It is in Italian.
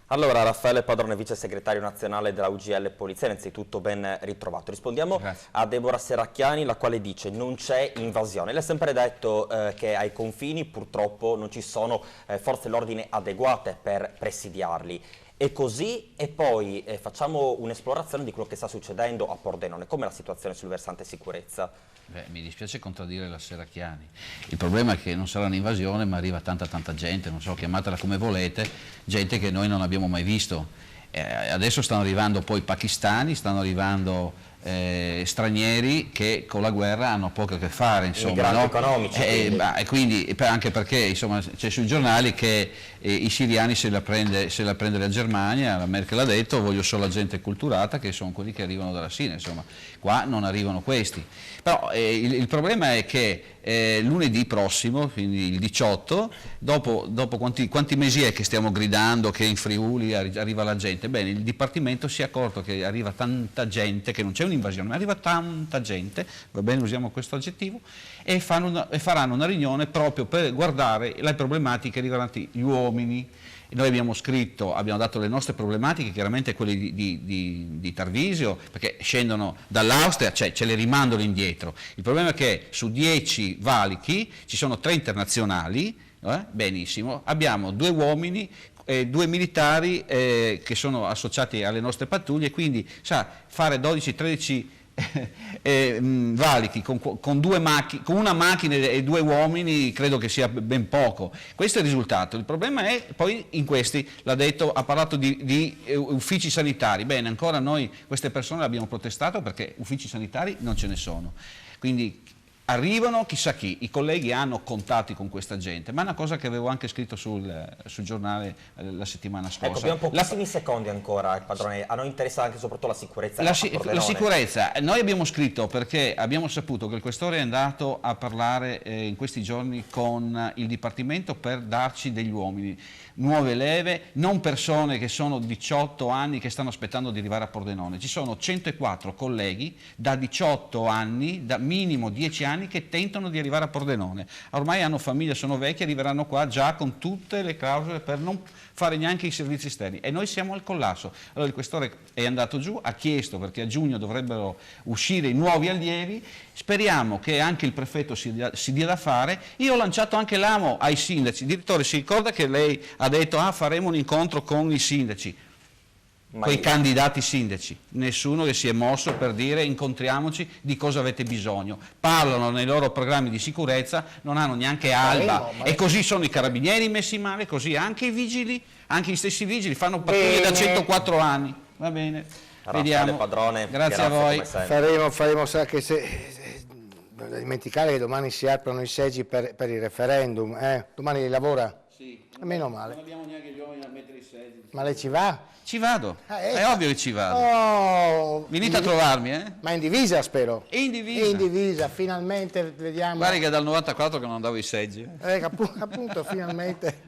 Allora, Raffaele Padrone, vice segretario nazionale della UGL Polizia, innanzitutto ben ritrovato. Rispondiamo a Deborah Serracchiani, la quale dice non c'è invasione. Lei ha sempre detto che ai confini purtroppo non ci sono forze dell'ordine adeguate per presidiarli. E così, e poi facciamo un'esplorazione di quello che sta succedendo a Pordenone. Com'è la situazione sul versante sicurezza? Beh, mi dispiace contraddire la Serracchiani. Il problema è che non sarà un'invasione, ma arriva tanta gente, non so, chiamatela come volete, gente che noi non abbiamo mai visto. Adesso stanno arrivando poi pakistani, stanno arrivando stranieri che con la guerra hanno poco a che fare, insomma, migranti economici. E quindi anche perché insomma c'è sui giornali che i siriani se la prende la Germania, la Merkel ha detto voglio solo la gente culturata, che sono quelli che arrivano dalla Siria, insomma, qua non arrivano questi. Però il problema è che lunedì prossimo, quindi il 18, dopo quanti mesi è che stiamo gridando che in Friuli arriva la gente? Bene, il Dipartimento si è accorto che arriva tanta gente, che non c'è un'invasione, ma arriva tanta gente, va bene, usiamo questo aggettivo, e faranno una riunione proprio per guardare le problematiche riguardanti gli uomini. Noi abbiamo scritto, abbiamo dato le nostre problematiche, chiaramente quelle di Tarvisio, perché scendono dall'Austria, cioè ce le rimandano indietro. Il problema è che su 10 valichi ci sono 3 internazionali, benissimo, abbiamo 2 uomini e 2 militari che sono associati alle nostre pattuglie, quindi sa, fare 12-13 valichi con una macchina e 2 uomini credo che sia ben poco. Questo è il risultato. Il problema è poi in questi, l'ha detto, ha parlato di uffici sanitari. Bene, ancora noi queste persone le abbiamo protestato perché uffici sanitari non ce ne sono, quindi arrivano chissà chi, i colleghi hanno contatti con questa gente, ma è una cosa che avevo anche scritto sul giornale la settimana scorsa. Ecco, abbiamo pochissimi secondi ancora, Padrone, a noi interessa anche e soprattutto la sicurezza. La sicurezza, noi abbiamo scritto perché abbiamo saputo che il Questore è andato a parlare in questi giorni con il Dipartimento per darci degli uomini, nuove leve, non persone che sono 18 anni che stanno aspettando di arrivare a Pordenone, ci sono 104 colleghi da 18 anni, da minimo 10 anni che tentano di arrivare a Pordenone, ormai hanno famiglia, sono vecchi, arriveranno qua già con tutte le clausole per non fare neanche i servizi esterni e noi siamo al collasso. Allora il Questore è andato giù, ha chiesto perché a giugno dovrebbero uscire i nuovi allievi, speriamo che anche il prefetto si dia da fare. Io ho lanciato anche l'amo ai sindaci. Direttore, si ricorda che lei ha detto faremo un incontro con i sindaci, con i candidati sindaci, nessuno che si è mosso per dire incontriamoci, di cosa avete bisogno, parlano nei loro programmi di sicurezza, non hanno neanche alba e così sono i carabinieri messi male, così anche i vigili, anche gli stessi vigili fanno pattuglie da 104 anni, va bene, vediamo. Padrone, grazie a voi. Faremo sa che non dimenticare che domani si aprono i seggi per il referendum, domani lavora? Sì. Meno male. Non abbiamo neanche gli uomini a mettere i seggi. Ma lei ci va? Ci vado, è ovvio che ci vado. Oh, venite a trovarmi, Ma in divisa, spero. In divisa. In divisa, finalmente vediamo. Guarda che è dal 94 che non andavo i seggi. Appunto, finalmente.